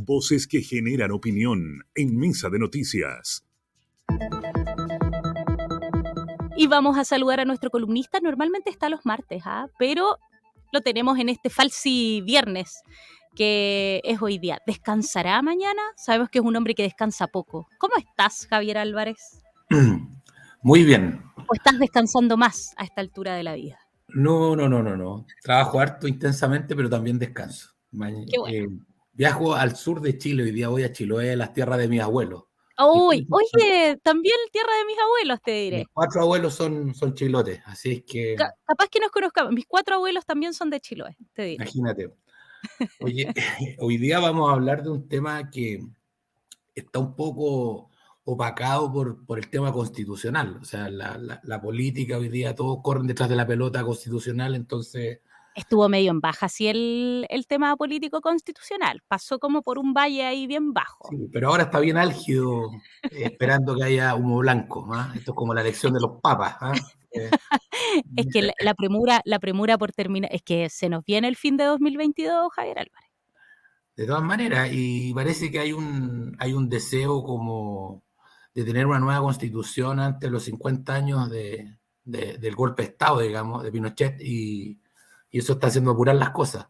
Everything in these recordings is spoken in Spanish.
Voces que generan opinión en Mesa de Noticias. Y vamos a saludar a nuestro columnista. Normalmente está los martes, pero lo tenemos en este falsi viernes, que es hoy día. ¿Descansará mañana? Sabemos que es un hombre que descansa poco. ¿Cómo estás, Javier Álvarez? Muy bien. ¿O estás descansando más a esta altura de la vida? No. Trabajo harto intensamente, pero también descanso. Qué bueno. Viajo al sur de Chile. Hoy día voy a Chiloé, las tierras de mis abuelos. Oye, también tierra de mis abuelos, te diré. Mis 4 abuelos son chilotes, así es que... Capaz que nos conozcamos. Mis 4 abuelos también son de Chiloé, te diré. Imagínate. Oye, hoy día vamos a hablar de un tema que está un poco opacado por el tema constitucional. O sea, la política hoy día, todos corren detrás de la pelota constitucional, entonces... Estuvo medio en baja, sí, el tema político constitucional. Pasó como por un valle ahí bien bajo. Sí, pero ahora está bien álgido, esperando que haya humo blanco. Esto es como la elección de los papas. Es que la premura por terminar, es que se nos viene el fin de 2022, Javier Álvarez. De todas maneras, y parece que hay un deseo como de tener una nueva constitución antes de los 50 años del golpe de Estado, digamos, de Pinochet, y eso está haciendo apurar las cosas.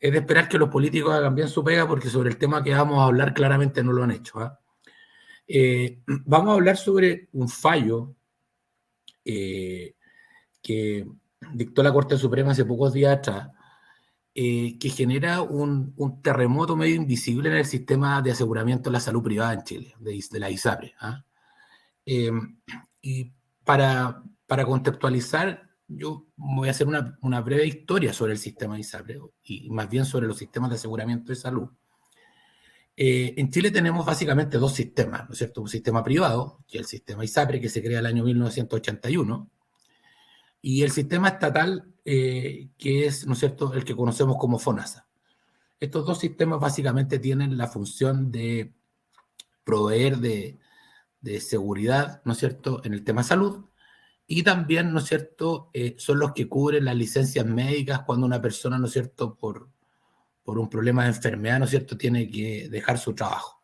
Es de esperar que los políticos hagan bien su pega, porque sobre el tema que vamos a hablar claramente no lo han hecho. Vamos a hablar sobre un fallo que dictó la Corte Suprema hace pocos días atrás, que genera un terremoto medio invisible en el sistema de aseguramiento de la salud privada en Chile, de la ISAPRE. Y para contextualizar, yo voy a hacer una breve historia sobre el sistema de ISAPRE, y más bien sobre los sistemas de aseguramiento de salud. En Chile tenemos básicamente dos sistemas, ¿no es cierto? Un sistema privado, que es el sistema ISAPRE, que se crea el año 1981, y el sistema estatal, que es, ¿no es cierto?, el que conocemos como FONASA. Estos dos sistemas básicamente tienen la función de proveer de seguridad, ¿no es cierto?, en el tema salud, y también, ¿no es cierto?, son los que cubren las licencias médicas cuando una persona, ¿no es cierto?, por un problema de enfermedad, ¿no es cierto?, tiene que dejar su trabajo.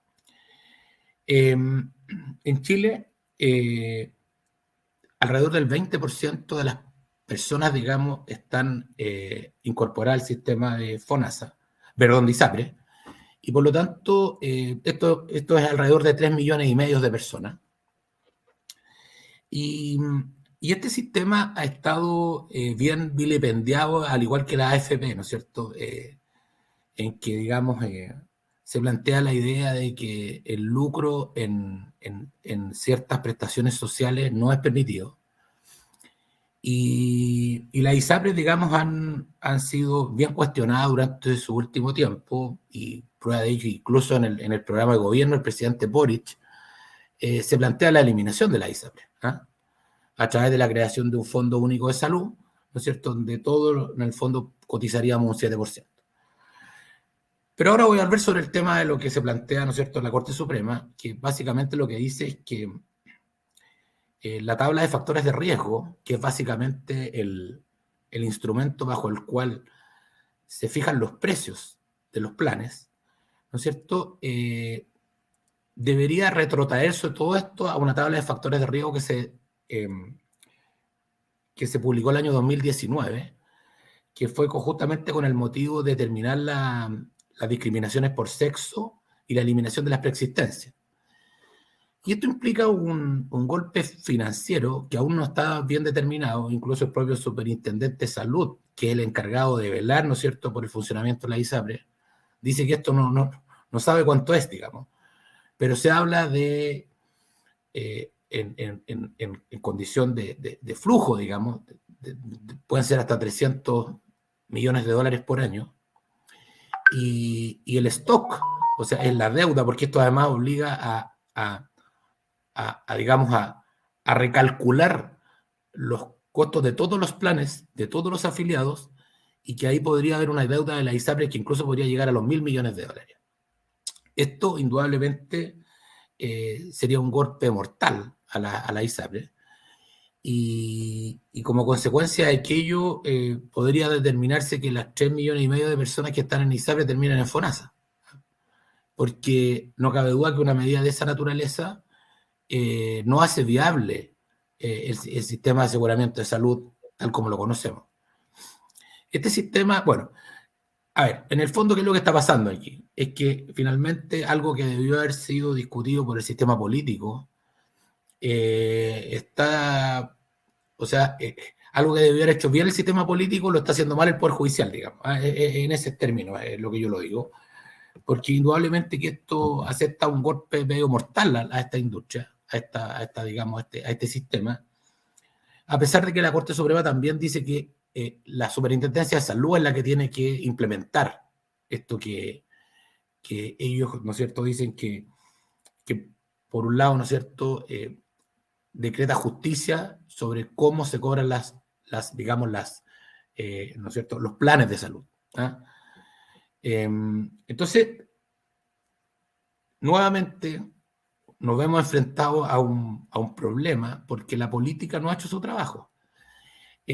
En Chile, alrededor del 20% de las personas, digamos, están incorporadas al sistema de FONASA, perdón, de ISAPRE, y por lo tanto, esto es alrededor de 3,5 millones de personas. Y este sistema ha estado bien vilipendiado, al igual que la AFP, ¿no es cierto?, en que, digamos, se plantea la idea de que el lucro en ciertas prestaciones sociales no es permitido. Y las ISAPRES, digamos, han sido bien cuestionadas durante su último tiempo, y prueba de ello, incluso en el programa de gobierno, el presidente Boric se plantea la eliminación de la ISAPRES, a través de la creación de un fondo único de salud, ¿no es cierto?, donde todo, en el fondo, cotizaríamos un 7%. Pero ahora voy a hablar sobre el tema de lo que se plantea, ¿no es cierto?, en la Corte Suprema, que básicamente lo que dice es que la tabla de factores de riesgo, que es básicamente el instrumento bajo el cual se fijan los precios de los planes, ¿no es cierto?, debería retrotraerse todo esto a una tabla de factores de riesgo que se publicó el año 2019, que fue justamente con el motivo de determinar las discriminaciones por sexo y la eliminación de las preexistencias. Y esto implica un golpe financiero que aún no está bien determinado. Incluso el propio superintendente de salud, que es el encargado de velar, ¿no es cierto?, por el funcionamiento de la ISAPRE, dice que esto no sabe cuánto es, digamos. Pero se habla de, en condición de flujo, digamos, pueden ser hasta 300 millones de dólares por año. Y el stock, o sea, es la deuda, porque esto además obliga digamos, a recalcular los costos de todos los planes, de todos los afiliados, y que ahí podría haber una deuda de la ISAPRE que incluso podría llegar a los 1.000 millones de dólares. Esto, indudablemente, sería un golpe mortal a la ISAPRE, y como consecuencia de aquello, podría determinarse que las 3,5 millones de personas que están en ISAPRE terminan en FONASA. porque no cabe duda que una medida de esa naturaleza no hace viable el sistema de aseguramiento de salud tal como lo conocemos. Este sistema, bueno, a ver, en el fondo, ¿qué es lo que está pasando aquí? Es que finalmente algo que debió haber sido discutido por el sistema político o sea, algo que debió haber hecho bien el sistema político lo está haciendo mal el Poder Judicial, digamos. En ese término es lo que yo lo digo. Porque indudablemente que esto acepta un golpe medio mortal a esta industria, digamos, a este sistema, a pesar de que la Corte Suprema también dice que la Superintendencia de Salud es la que tiene que implementar esto que ellos, ¿no es cierto?, dicen que por un lado, ¿no es cierto?, decreta justicia sobre cómo se cobran digamos, ¿no es cierto?, los planes de salud. ¿Ah? Entonces, nuevamente nos vemos enfrentados a un problema porque la política no ha hecho su trabajo.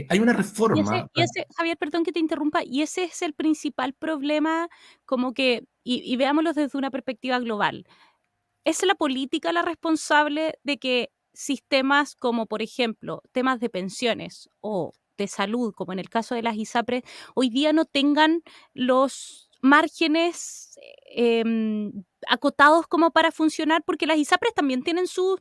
Hay una reforma. Javier, perdón que te interrumpa, y ese es el principal problema, como que, y veámoslo desde una perspectiva global. ¿Es la política la responsable de que sistemas como, por ejemplo, temas de pensiones o de salud, como en el caso de las ISAPRES, hoy día no tengan los márgenes acotados como para funcionar? Porque las ISAPRES también tienen sus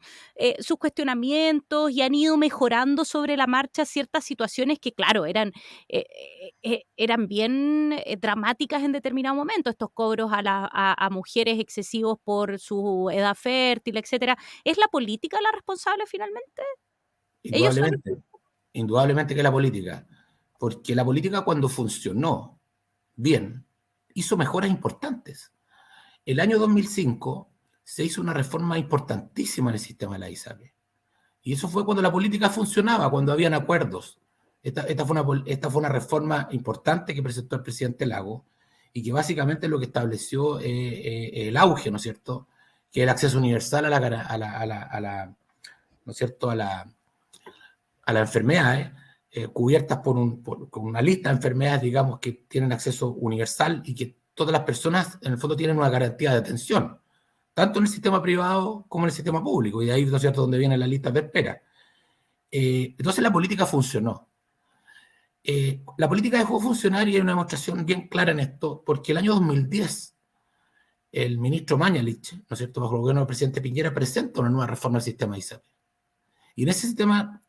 cuestionamientos y han ido mejorando sobre la marcha ciertas situaciones que, claro, eran bien dramáticas en determinado momento, estos cobros a mujeres excesivos por su edad fértil, etcétera. ¿Es la política la responsable finalmente? Indudablemente que la política, porque la política cuando funcionó bien, hizo mejoras importantes. El año 2005 se hizo una reforma importantísima en el sistema de la ISAPRE. Y eso fue cuando la política funcionaba, cuando habían acuerdos. Esta fue una reforma importante que presentó el presidente Lagos y que básicamente lo que estableció el auge, ¿no es cierto?, que el acceso universal ¿no es cierto?, a las enfermedades cubiertas con una lista de enfermedades, digamos, que tienen acceso universal y que todas las personas, en el fondo, tienen una garantía de atención, tanto en el sistema privado como en el sistema público, y de ahí, ¿no es cierto?, donde vienen las listas de espera. Entonces la política funcionó. La política dejó de funcionar y hay una demostración bien clara en esto, porque el año 2010 el ministro Mañalich, ¿no es cierto?, bajo el gobierno del presidente Piñera, presenta una nueva reforma del sistema de ISAPRE. Y en ese sistema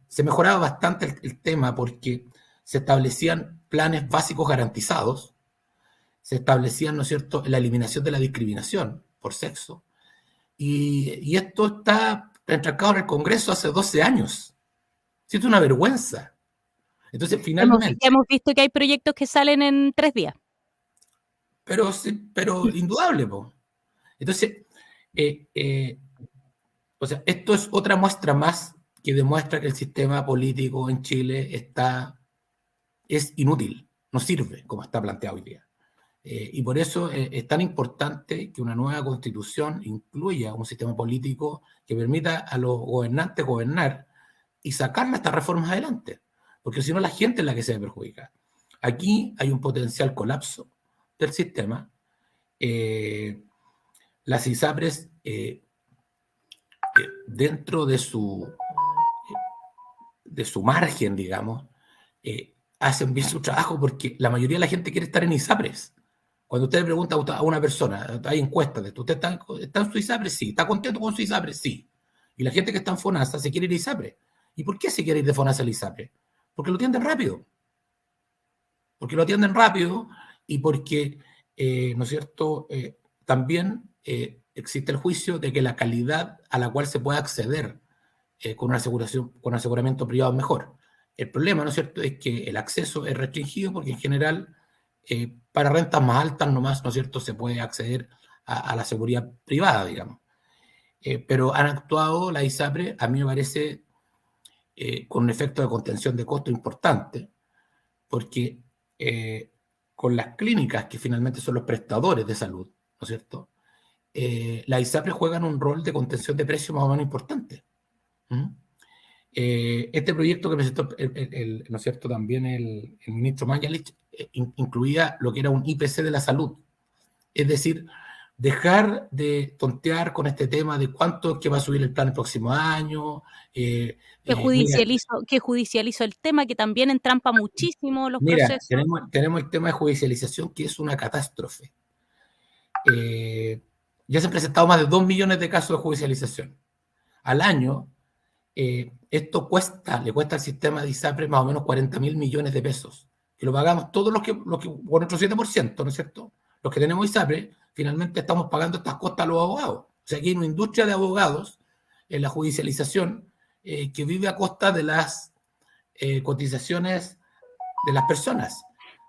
se mejoraba bastante el tema porque se establecían planes básicos garantizados, se establecían, ¿no es cierto?, la eliminación de la discriminación por sexo, y esto está entrancado en el Congreso hace 12 años. Es una vergüenza. Entonces, finalmente... Hemos visto que hay proyectos que salen en 3 días. Pero indudable, po. Entonces, o sea, esto es otra muestra más que demuestra que el sistema político en Chile es inútil, no sirve como está planteado hoy día. Y por eso es tan importante que una nueva constitución incluya un sistema político que permita a los gobernantes gobernar y sacar estas reformas adelante, porque si no la gente es la que se ve perjudicada. Aquí hay un potencial colapso del sistema. Las ISAPRES, dentro de su margen, digamos, hacen bien su trabajo porque la mayoría de la gente quiere estar en ISAPRES. Cuando usted le pregunta a una persona, hay encuestas de ¿usted está en su ISAPRES? Sí. ¿Está contento con su ISAPRES? Sí. Y la gente que está en FONASA se quiere ir a ISAPRES. ¿Y por qué se quiere ir de FONASA al ISAPRES? Porque lo atienden rápido. Porque lo atienden rápido y porque, ¿no es cierto?, también existe el juicio de que la calidad a la cual se puede acceder con aseguramiento privado es mejor. El problema, ¿no es cierto?, es que el acceso es restringido porque en general para rentas más altas nomás, ¿no es cierto?, se puede acceder a la seguridad privada, digamos. Pero han actuado la ISAPRE, a mí me parece, con un efecto de contención de costo importante, porque con las clínicas, que finalmente son los prestadores de salud, ¿no es cierto?, las ISAPRES juegan un rol de contención de precios más o menos importante. Este proyecto que presentó ¿no es cierto?, también el ministro Mañalich incluía lo que era un IPC de la salud, es decir, dejar de tontear con este tema de cuánto es que va a subir el plan el próximo año. Mira, Que judicializó el tema, que también entrampa muchísimo los mira, procesos. tenemos el tema de judicialización, que es una catástrofe. Ya se han presentado más de 2 millones de casos de judicialización. Al año, esto le cuesta al sistema de ISAPRE más o menos 40.000 millones de pesos. Que lo pagamos todos los que por nuestro 7%, ¿no es cierto? Los que tenemos ISAPRE, finalmente estamos pagando estas costas a los abogados. O sea, aquí hay una industria de abogados en la judicialización que vive a costa de las cotizaciones de las personas.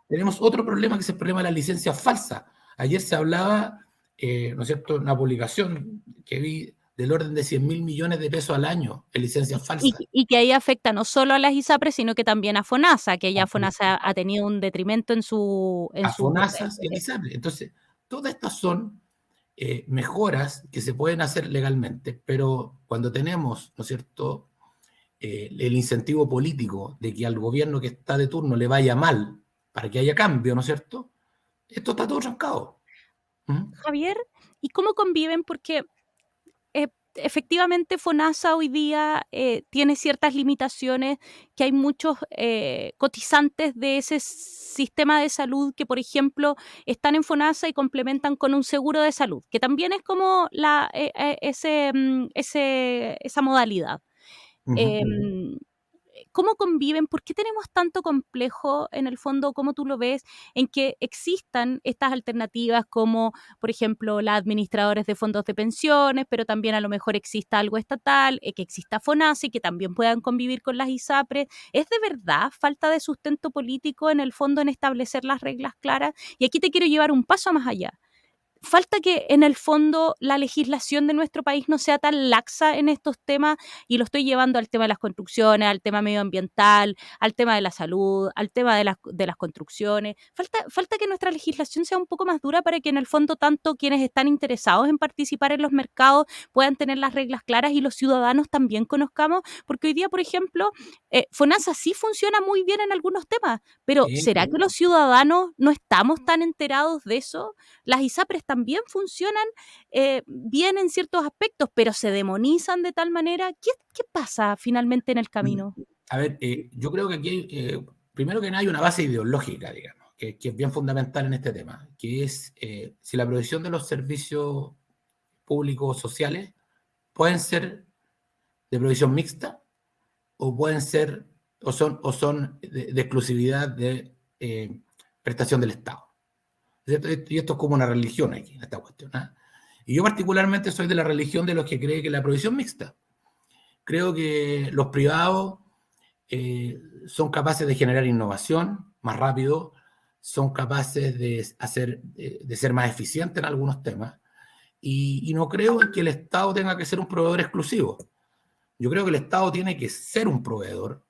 Tenemos otro problema, que es el problema de la licencia falsa. Ayer se hablaba, ¿no es cierto?, en una publicación que vi del orden de 100.000 millones de pesos al año en licencias falsas. Y que ahí afecta no solo a las ISAPRES, sino que también a FONASA, que ya FONASA ha tenido un detrimento en su... A FONASA y a ISAPRE. Entonces, todas estas son mejoras que se pueden hacer legalmente, pero cuando tenemos, ¿no es cierto?, el incentivo político de que al gobierno que está de turno le vaya mal para que haya cambio, ¿no es cierto?, esto está todo trancado. Javier, ¿y cómo conviven? Porque efectivamente FONASA hoy día tiene ciertas limitaciones, que hay muchos cotizantes de ese sistema de salud que, por ejemplo, están en FONASA y complementan con un seguro de salud, que también es como esa modalidad. ¿Cómo conviven? ¿Por qué tenemos tanto complejo, en el fondo, cómo tú lo ves, en que existan estas alternativas como, por ejemplo, las administradores de fondos de pensiones, pero también a lo mejor exista algo estatal, que exista FONASA y que también puedan convivir con las ISAPRES? ¿Es de verdad falta de sustento político, en el fondo, en establecer las reglas claras? Y aquí te quiero llevar un paso más allá. Falta que, en el fondo, la legislación de nuestro país no sea tan laxa en estos temas, y lo estoy llevando al tema de las construcciones, al tema medioambiental, al tema de la salud, al tema de las construcciones. Falta que nuestra legislación sea un poco más dura para que, en el fondo, tanto quienes están interesados en participar en los mercados puedan tener las reglas claras y los ciudadanos también conozcamos, porque hoy día, por ejemplo, FONASA sí funciona muy bien en algunos temas, pero ¿será que los ciudadanos no estamos tan enterados de eso? Las ISAPRES también funcionan bien en ciertos aspectos, pero se demonizan de tal manera. ¿Qué pasa finalmente en el camino? A ver, yo creo que aquí hay, primero que nada, hay una base ideológica, digamos, que es bien fundamental en este tema, que es si la provisión de los servicios públicos sociales pueden ser de provisión mixta o pueden ser o son de exclusividad de prestación del Estado. ¿Cierto? Y esto es como una religión aquí, esta cuestión. ¿Eh? Y yo particularmente soy de la religión de los que cree que la provisión mixta. Creo que los privados son capaces de generar innovación más rápido, son capaces de ser más eficientes en algunos temas, y no creo en que el Estado tenga que ser un proveedor exclusivo. Yo creo que el Estado tiene que ser un proveedor,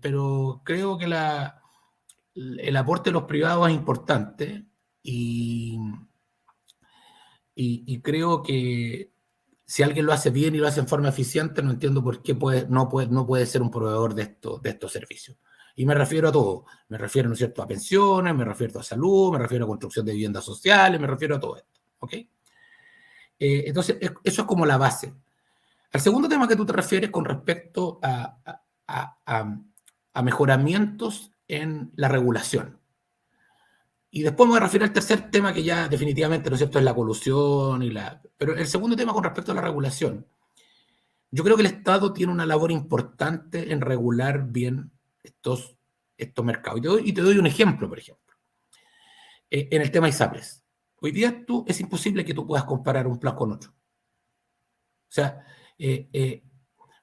pero creo que el aporte de los privados es importante, y creo que si alguien lo hace bien y lo hace en forma eficiente, no entiendo por qué no puede ser un proveedor de estos servicios. Y me refiero a todo. Me refiero, ¿no es cierto?, a pensiones, me refiero a salud, me refiero a construcción de viviendas sociales, me refiero a todo esto. ¿Ok? Entonces, eso es como la base. Al segundo tema que tú te refieres con respecto a mejoramientos en la regulación. Y después me voy a referir al tercer tema, que ya definitivamente, ¿no es cierto?, es la colusión. Pero el segundo tema con respecto a la regulación. Yo creo que el Estado tiene una labor importante en regular bien estos mercados. Y te doy un ejemplo, por ejemplo. En el tema ISAPRES. Hoy día es imposible que tú puedas comparar un plan con otro. O sea,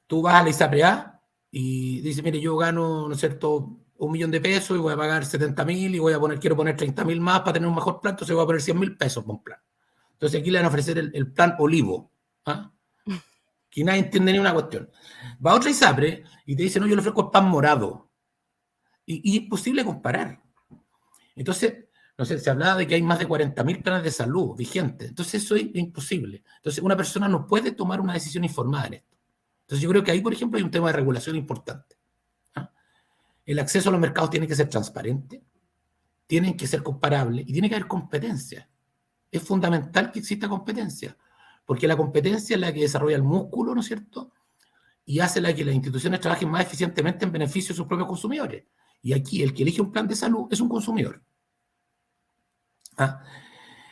tú vas a la ISAPRE A y dices, mire, yo gano, ¿no es cierto?, 1 millón de pesos y voy a pagar 70.000 y quiero poner 30.000 más para tener un mejor plan, entonces voy a poner 100.000 pesos por un plan. Entonces aquí le van a ofrecer el plan Olivo. ¿Ah? Que nadie entiende ni una cuestión. Va a otra ISAPRE y te dice, no, yo le ofrezco el pan morado. Y es imposible comparar. Entonces, no sé, se hablaba de que hay más de 40.000 planes de salud vigentes. Entonces eso es imposible. Entonces una persona no puede tomar una decisión informada en esto. Entonces yo creo que ahí, por ejemplo, hay un tema de regulación importante. ¿Ah? El acceso a los mercados tiene que ser transparente, tienen que ser comparables y tiene que haber competencia. es fundamental que exista competencia, porque la competencia es la que desarrolla el músculo, ¿no es cierto? Y hace la que las instituciones trabajen más eficientemente en beneficio de sus propios consumidores. Y aquí el que elige un plan de salud es un consumidor. ¿Ah?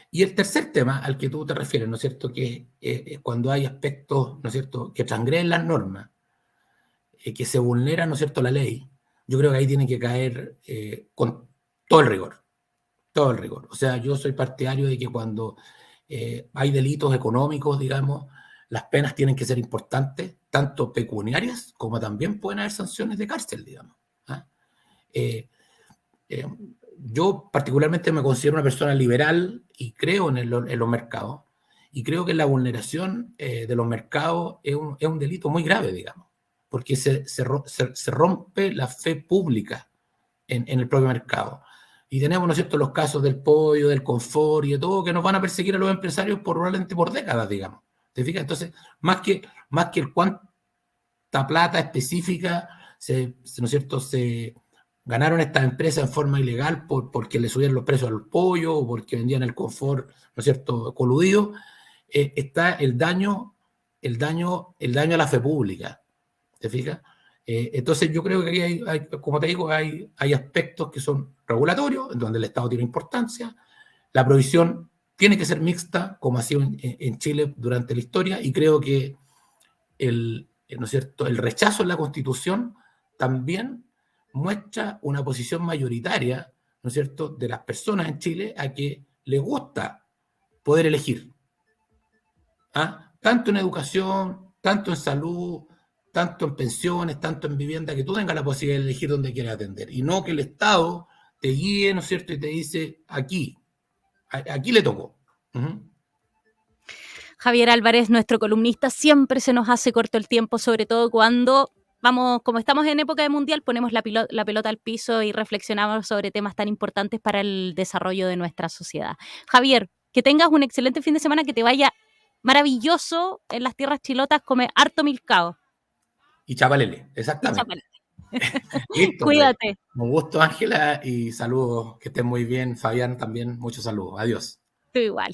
Y el tercer tema al que tú te refieres, ¿no es cierto?, que es cuando hay aspectos, ¿no es cierto?, que transgreden las normas, que se vulnera, ¿no es cierto?, la ley, yo creo que ahí tiene que caer con todo el rigor, todo el rigor. O sea, yo soy partidario de que cuando hay delitos económicos, digamos, las penas tienen que ser importantes, tanto pecuniarias como también pueden haber sanciones de cárcel, digamos. ¿Ah? Yo particularmente me considero una persona liberal y creo en los mercados, y creo que la vulneración de los mercados es un delito muy grave, digamos, porque se rompe la fe pública en el propio mercado. Y tenemos, ¿no es cierto?, los casos del pollo, del confort y de todo, que nos van a perseguir a los empresarios probablemente por décadas, digamos. ¿Te fijas? Entonces, más que el cuánta plata específica, ¿no es cierto?, se ganaron estas empresas en forma ilegal porque le subieron los precios al pollo o porque vendían el confort, ¿no es cierto?, coludido, está el daño a la fe pública. ¿Te fijas? Entonces yo creo que aquí hay, como te digo, hay aspectos que son regulatorios, en donde el Estado tiene importancia. La provisión tiene que ser mixta, como ha sido en Chile durante la historia, y creo que ¿no es cierto?, el rechazo en la Constitución también muestra una posición mayoritaria, ¿no es cierto?, de las personas en Chile a que les gusta poder elegir. ¿Ah? Tanto en educación, tanto en salud, tanto en pensiones, tanto en vivienda, que tú tengas la posibilidad de elegir dónde quieres atender. Y no que el Estado te guíe, ¿no es cierto?, y te dice, aquí le tocó. Javier Álvarez, nuestro columnista, siempre se nos hace corto el tiempo, sobre todo cuando como estamos en época de mundial, ponemos la pelota al piso y reflexionamos sobre temas tan importantes para el desarrollo de nuestra sociedad. Javier, que tengas un excelente fin de semana, que te vaya maravilloso en las tierras chilotas, come harto milcao. Y chapalele, exactamente. Listo, Cuídate. Un gusto, Ángela, y saludos, que estén muy bien. Fabián también, muchos saludos. Adiós. Tú igual.